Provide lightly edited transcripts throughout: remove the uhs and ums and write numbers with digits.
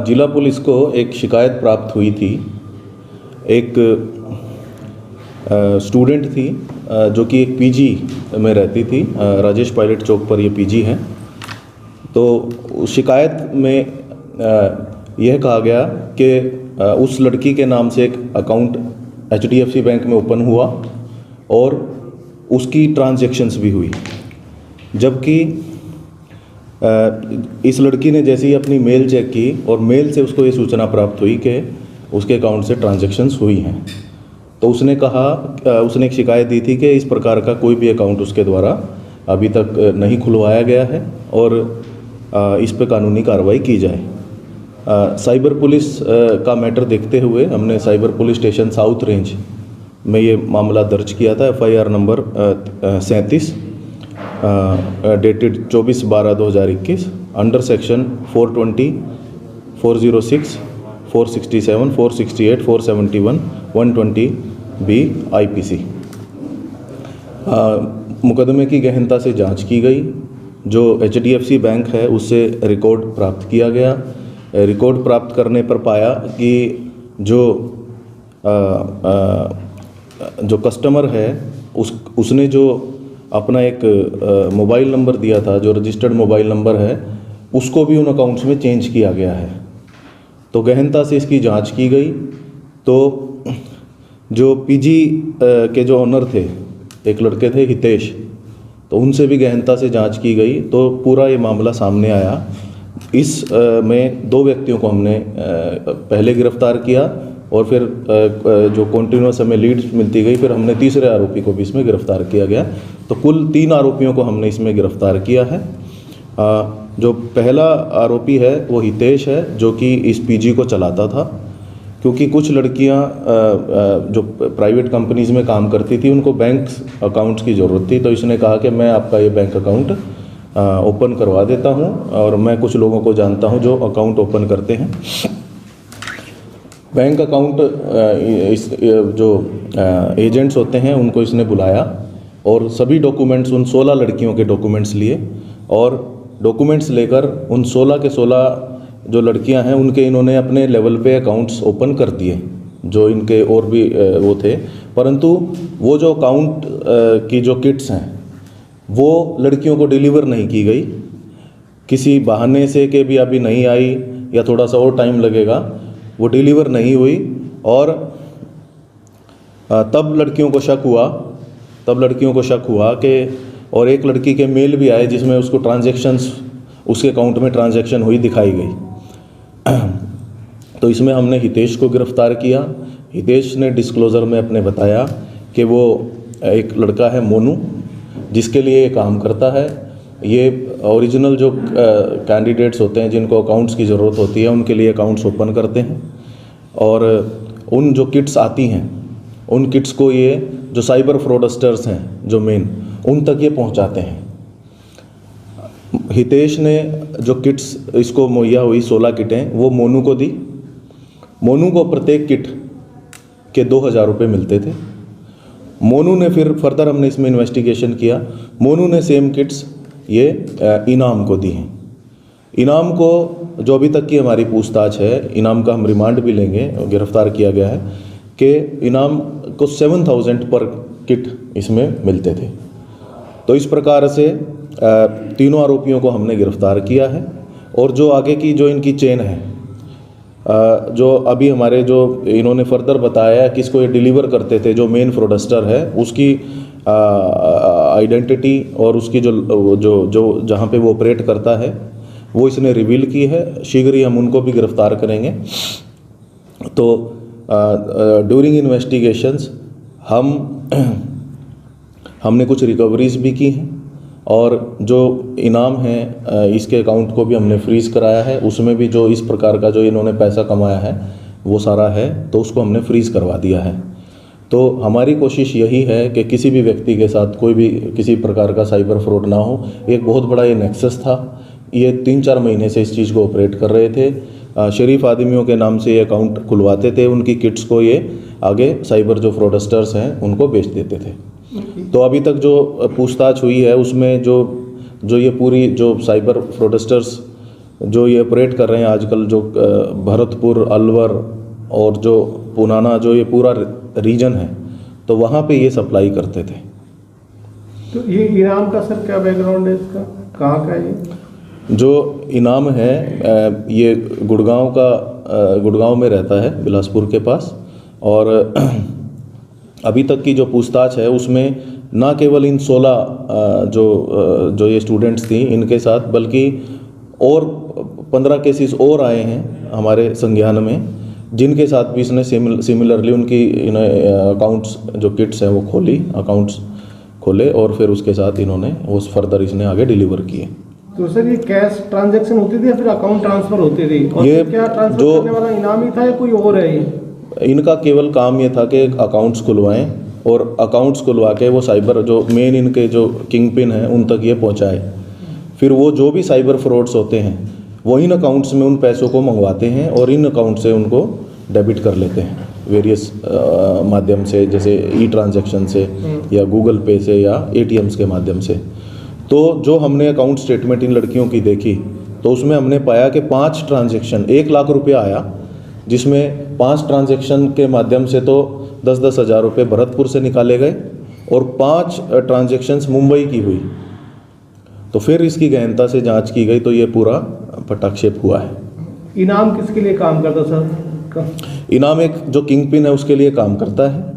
जिला पुलिस को एक शिकायत प्राप्त हुई थी। एक स्टूडेंट थी जो कि एक पीजी में रहती थी। राजेश पायलट चौक पर ये पीजी है। तो उस शिकायत में यह कहा गया कि उस लड़की के नाम से एक अकाउंट HDFC बैंक में ओपन हुआ और उसकी ट्रांजैक्शंस भी हुई, जबकि इस लड़की ने जैसे ही अपनी मेल चेक की और मेल से उसको ये सूचना प्राप्त हुई कि उसके अकाउंट से ट्रांजैक्शंस हुई हैं, तो उसने उसने एक शिकायत दी थी कि इस प्रकार का कोई भी अकाउंट उसके द्वारा अभी तक नहीं खुलवाया गया है और इस पर कानूनी कार्रवाई की जाए। साइबर पुलिस का मैटर देखते हुए हमने cyber police station south range में ये मामला दर्ज किया था। FIR number 37 dated 24/12/2021 under section 420, 406, 467, 468, 471, 120B IPC। मुकदमे की गहनता से जांच की गई। जो HDFC बैंक है उससे रिकॉर्ड प्राप्त किया गया। रिकॉर्ड प्राप्त करने पर पाया कि जो कस्टमर है उसने जो अपना एक मोबाइल नंबर दिया था, जो रजिस्टर्ड मोबाइल नंबर है, उसको भी उन अकाउंट्स में चेंज किया गया है। तो गहनता से इसकी जांच की गई। तो जो पीजी के जो ऑनर थे, एक लड़के थे हितेश, तो उनसे भी गहनता से जांच की गई। तो पूरा ये मामला सामने आया। इस में 2 व्यक्तियों को हमने पहले गिरफ्तार किया और फिर जो कंटिन्यूअस हमें लीड्स मिलती गई, फिर हमने तीसरे आरोपी को भी इसमें गिरफ्तार किया गया। तो कुल 3 आरोपियों को हमने इसमें गिरफ्तार किया है। जो पहला आरोपी है वो हितेश है, जो कि इस पीजी को चलाता था। क्योंकि कुछ लड़कियां जो प्राइवेट कंपनीज़ में काम करती थी, उनको बैंक अकाउंट्स की ज़रूरत थी। तो इसने कहा कि मैं आपका ये बैंक अकाउंट ओपन करवा देता हूं और मैं कुछ लोगों को जानता हूं जो अकाउंट ओपन करते हैं। बैंक अकाउंट जो एजेंट्स होते हैं उनको इसने बुलाया और सभी डॉक्यूमेंट्स, उन 16 लड़कियों के डॉक्यूमेंट्स लिए और डॉक्यूमेंट्स लेकर उन 16 के 16 जो लड़कियां हैं उनके इन्होंने अपने लेवल पे अकाउंट्स ओपन कर दिए, जो इनके और भी वो थे। परंतु वो जो अकाउंट की जो किट्स हैं वो लड़कियों को डिलीवर नहीं की गई, किसी बहाने से कि भी अभी नहीं आई या थोड़ा सा और टाइम लगेगा, वो डिलीवर नहीं हुई। और तब लड़कियों को शक हुआ कि, और एक लड़की के मेल भी आए जिसमें उसको ट्रांजैक्शंस, उसके अकाउंट में ट्रांजैक्शन हुई दिखाई गई। तो इसमें हमने हितेश को गिरफ्तार किया। हितेश ने डिस्क्लोज़र में अपने बताया कि वो एक लड़का है मोनू, जिसके लिए ये काम करता है। ये ओरिजिनल जो कैंडिडेट्स होते हैं जिनको अकाउंट्स की ज़रूरत होती है उनके लिए अकाउंट्स ओपन करते हैं और उन जो किट्स आती हैं उन किट्स को ये जो साइबर फ्रॉडस्टर्स हैं जो मेन, उन तक ये पहुंचाते हैं। हितेश ने जो किट्स इसको मुहैया हुई 16 किटें वो मोनू को दी। मोनू को प्रत्येक किट के 2000 रुपये मिलते थे। मोनू ने फिर फर्दर हमने इसमें इन्वेस्टिगेशन किया। मोनू ने सेम किट्स ये इनाम को दी हैं। इनाम को जो अभी तक की हमारी पूछताछ है, इनाम का हम रिमांड भी लेंगे, गिरफ्तार किया गया है कि इनाम को 7000 पर किट इसमें मिलते थे। तो इस प्रकार से तीनों आरोपियों को हमने गिरफ्तार किया है। और जो आगे की जो इनकी चेन है, जो अभी हमारे जो इन्होंने फर्दर बताया किसको ये डिलीवर करते थे, जो मेन फ्रॉडस्टर है उसकी आइडेंटिटी और उसकी जो जहाँ पे वो ऑपरेट करता है वो इसने रिवील की है। शीघ्र ही हम उनको भी गिरफ्तार करेंगे। तो ड्यूरिंग इन्वेस्टिगेशंस हमने कुछ रिकवरीज भी की हैं और जो इनाम है इसके अकाउंट को भी हमने फ्रीज़ कराया है। उसमें भी जो इस प्रकार का जो इन्होंने पैसा कमाया है वो सारा है, तो उसको हमने फ्रीज़ करवा दिया है। तो हमारी कोशिश यही है कि किसी भी व्यक्ति के साथ कोई भी किसी प्रकार का साइबर फ्रॉड ना हो। एक बहुत बड़ा ये नेक्सस था, ये 3-4 महीने से इस चीज़ को ऑपरेट कर रहे थे। शरीफ आदमियों के नाम से ये अकाउंट खुलवाते थे, उनकी किट्स को ये आगे साइबर जो फ्रॉडस्टर्स हैं उनको बेच देते थे। तो अभी तक जो पूछताछ हुई है उसमें जो ये पूरी जो साइबर फ्रॉडस्टर्स जो ये ऑपरेट कर रहे हैं आजकल, जो भरतपुर, अलवर और जो पुनाना, जो ये पूरा रीजन है, तो वहाँ पे ये सप्लाई करते थे। तो ये इनाम का सर क्या बैकग्राउंड है इसका, कहाँ का है ये? जो इनाम है ये गुड़गांव में रहता है, बिलासपुर के पास। और अभी तक की जो पूछताछ है उसमें ना केवल इन 16 जो ये स्टूडेंट्स थी इनके साथ, बल्कि और 15 केसेस और आए हैं हमारे संज्ञान में, जिनके साथ भी इसने सिमिलरली उनकी अकाउंट्स जो किट्स हैं वो अकाउंट्स खोले और फिर उसके साथ इन्होंने उस फर्दर इसने आगे डिलीवर किए। तो सर ये कैश ट्रांजैक्शन होती थी या फिर अकाउंट ट्रांसफर होती थी? और ये क्या ट्रांसफर करने वाला इनाम ही था या कोई और है ये? इनका केवल काम ये था कि अकाउंट्स खुलवाएं और अकाउंट्स खुलवा के वो साइबर जो मेन इनके जो किंग पिन हैं उन तक ये पहुंचाए। फिर वो जो भी साइबर फ्रॉड्स होते हैं वो इन अकाउंट्स में उन पैसों को मंगवाते हैं और इन अकाउंट से उनको डेबिट कर लेते हैं वेरियस माध्यम से, जैसे ई ट्रांजैक्शन से या गूगल पे से या ATMs के माध्यम से। तो जो हमने अकाउंट स्टेटमेंट इन लड़कियों की देखी तो उसमें हमने पाया कि 5 ट्रांजैक्शन 1 लाख रुपया आया, जिसमें 5 ट्रांजैक्शन के माध्यम से तो 10-10 हज़ार रुपये भरतपुर से निकाले गए और 5 ट्रांजैक्शंस मुंबई की हुई। तो फिर इसकी गहनता से जांच की गई तो ये पूरा पटाक्षेप हुआ है। इनाम किसके लिए काम करता सर? इनाम एक जो किंग पिन है उसके लिए काम करता है।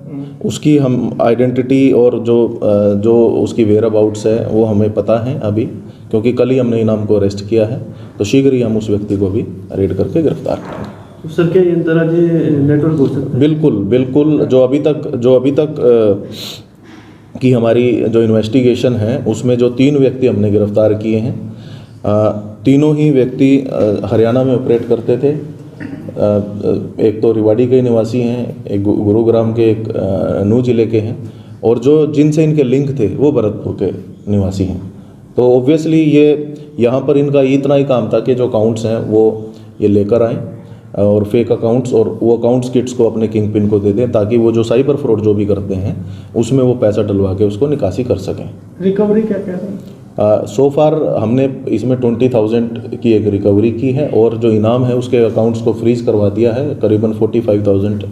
उसकी हम आइडेंटिटी और जो उसकी वेयर अबाउट्स है वो हमें पता है अभी, क्योंकि कल ही हमने इनाम को अरेस्ट किया है। तो शीघ्र ही हम उस व्यक्ति को भी रेड करके गिरफ्तार करेंगे। सर क्या ये अंतर्राज्यीय नेटवर्क हो सकता है? बिल्कुल। जो अभी तक की हमारी जो इन्वेस्टिगेशन है उसमें जो 3 व्यक्ति हमने गिरफ्तार किए हैं, तीनों ही व्यक्ति हरियाणा में ऑपरेट करते थे। एक तो रेवाड़ी के निवासी हैं, एक गुरुग्राम के, एक नूह जिले के हैं, और जो जिनसे इनके लिंक थे वो भरतपुर के निवासी हैं। तो ऑब्वियसली ये यहाँ पर इनका इतना ही काम था कि जो अकाउंट्स हैं वो ये लेकर आएँ और फेक अकाउंट्स और वो अकाउंट्स किट्स को अपने किंग पिन को दे दें, ताकि वो जो साइबर फ्रॉड जो भी करते हैं उसमें वो पैसा डलवा के उसको निकासी कर सकें। रिकवरी क्या कह रहे हैं? सो फार हमने इसमें 20,000 की एक रिकवरी की है और जो इनाम है उसके अकाउंट्स को फ्रीज करवा दिया है। करीबन 45,000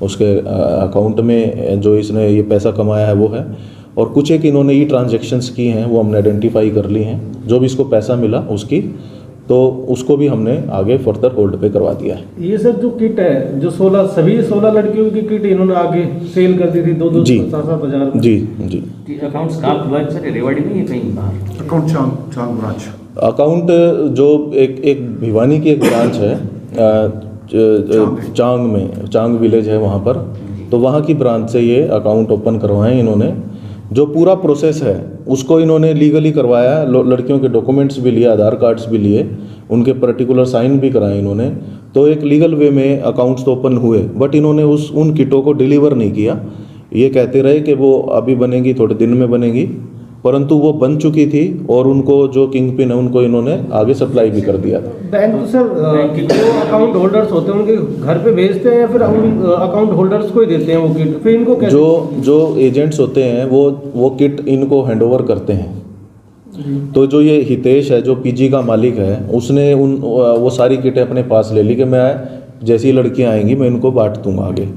उसके अकाउंट में जो इसने ये पैसा कमाया है वो है, और कुछ एक इन्होंने ई ट्रांजैक्शंस की हैं वो हमने आइडेंटिफाई कर ली हैं। जो भी इसको पैसा मिला उसकी, तो उसको भी हमने आगे फर्दर होल्ड पे करवा दिया है। ये सर जो किट है जो सभी 16 लड़कियों की किट इन्होंने आगे सेल कर दी थी 2-7 हज़ार। जी। अकाउंट्स कहाँ खुलवाए सर? रेवाड़ी में या कहीं बाहर? अकाउंट चांग ब्रांच। अकाउंट जो एक भिवानी की एक ब्रांच है, चांग विलेज है वहाँ पर, तो वहाँ की ब्रांच से ये अकाउंट ओपन करवाएं इन्होंने। जो पूरा प्रोसेस है उसको इन्होंने लीगली करवाया, लड़कियों के डॉक्यूमेंट्स भी लिए, आधार कार्ड्स भी लिए, उनके पर्टिकुलर साइन भी कराए इन्होंने। तो एक लीगल वे में अकाउंट्स तो ओपन हुए, बट इन्होंने उन किटों को डिलीवर नहीं किया। ये कहते रहे कि वो अभी बनेगी, थोड़े दिन में बनेगी, परंतु वो बन चुकी थी और उनको जो किंग पिन है उनको इन्होंने आगे सप्लाई भी कर दिया था। बैंक तो सर जो अकाउंट होल्डर्स होते हैं उनके घर पे भेजते हैं या फिर उन अकाउंट होल्डर्स को ही देते हैं वो किट? फिर इनको कैसे? जो एजेंट्स होते हैं वो किट इनको हैंडओवर करते हैं। तो जो ये हितेश है जो पीजी का मालिक है, उसने वो सारी किटें अपने पास ले ली कि मैं जैसी लड़कियां आएंगी मैं इनको बांट दूंगा आगे,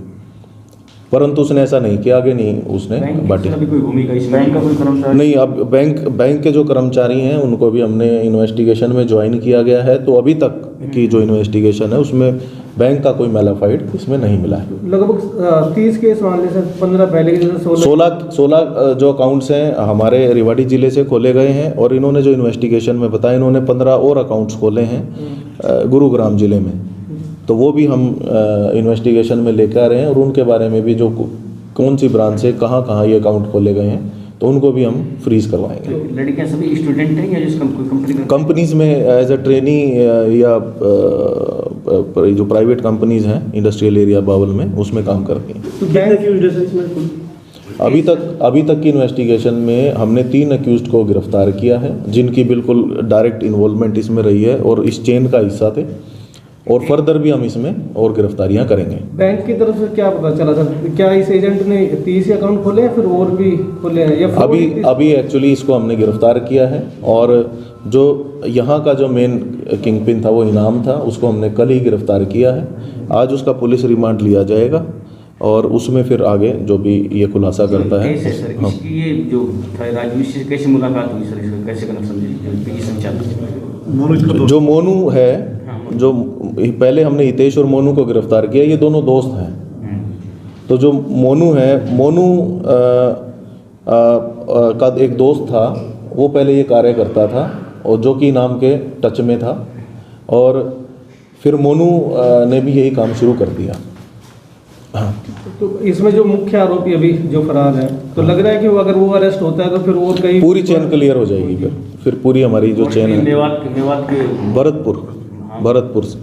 परंतु उसने ऐसा नहीं किया, आगे नहीं उसने बांटी। कोई भूमिका इसमें? बैंक का कोई कर्मचारी नहीं, अब बैंक के जो कर्मचारी हैं उनको भी हमने इन्वेस्टिगेशन में ज्वाइन किया गया है। तो अभी तक की जो इन्वेस्टिगेशन है उसमें बैंक का कोई मैलाफाइड इसमें नहीं मिला है। लगभग 30 केस मान लीजिए सर, 15 पहले के जैसे 16 जो अकाउंट्स हैं हमारे रेवाड़ी ज़िले से खोले गए हैं, और इन्होंने जो इन्वेस्टिगेशन में बताया इन्होंने 15 और अकाउंट्स खोले हैं गुरुग्राम ज़िले में। तो वो भी हम इन्वेस्टिगेशन में लेकर आ रहे हैं, और उनके बारे में भी जो कौन सी ब्रांच से कहाँ ये अकाउंट खोले गए हैं तो उनको भी हम फ्रीज करवाएंगे। तो लड़कियां सभी स्टूडेंट हैं या जिस कंपनीज में एज अ ट्रेनी या जो प्राइवेट कंपनीज हैं इंडस्ट्रियल एरिया बावल में उसमें काम करती हैं। तो बैंक की अभी तक की इन्वेस्टिगेशन में हमने 3 अक्यूज्ड को गिरफ्तार किया है, जिनकी बिल्कुल डायरेक्ट इन्वॉल्वमेंट इसमें रही है और इस चेन का हिस्सा थे। और फर्दर भी हम इसमें और गिरफ्तारियां करेंगे। बैंक की तरफ से क्या पता चला सर, क्या इस एजेंट ने 30 अकाउंट खोले हैं फिर और भी खोले हैं या fraud ही 30? अभी एक्चुअली इसको हमने गिरफ्तार किया है और जो यहाँ का जो मेन किंग पिन था वो इनाम था, उसको हमने कल ही गिरफ्तार किया है। आज उसका पुलिस रिमांड लिया जाएगा और उसमें फिर आगे जो भी ये खुलासा करता है। कैसे सर हाँ। इसकी ये जो था राजवीर से कैसे मुलाकात हुई सर, इसका कैसे कनेक्शन जो संचालक जो मोनू है, जो पहले हमने हितेश और मोनू को गिरफ्तार किया, ये दोनों दोस्त हैं। तो जो मोनू है, मोनू का एक दोस्त था, वो पहले ये कार्य करता था और जो कि नाम के टच में था, और फिर मोनू ने भी यही काम शुरू कर दिया। हाँ। तो इसमें जो मुख्य आरोपी अभी जो फरार है, तो लग रहा है कि वो अगर वो अरेस्ट होता है तो फिर और कई पूरी चेन क्लियर हो जाएगी। फिर पूरी हमारी जो चेन है मेवात के भरतपुर से।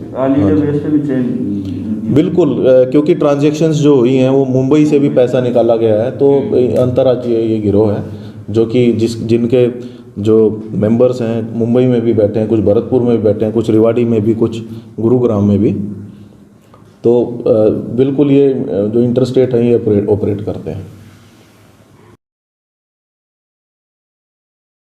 बिल्कुल, क्योंकि ट्रांजैक्शंस जो हुई हैं वो मुंबई से भी पैसा निकाला गया है, तो अंतर्राज्यीय ये गिरोह है जो कि जिनके जो मेंबर्स हैं मुंबई में भी बैठे हैं, कुछ भरतपुर में भी बैठे हैं, कुछ रेवाड़ी में भी, कुछ गुरुग्राम में भी। तो बिल्कुल ये जो इंटरस्टेट है ये ऑपरेट करते हैं।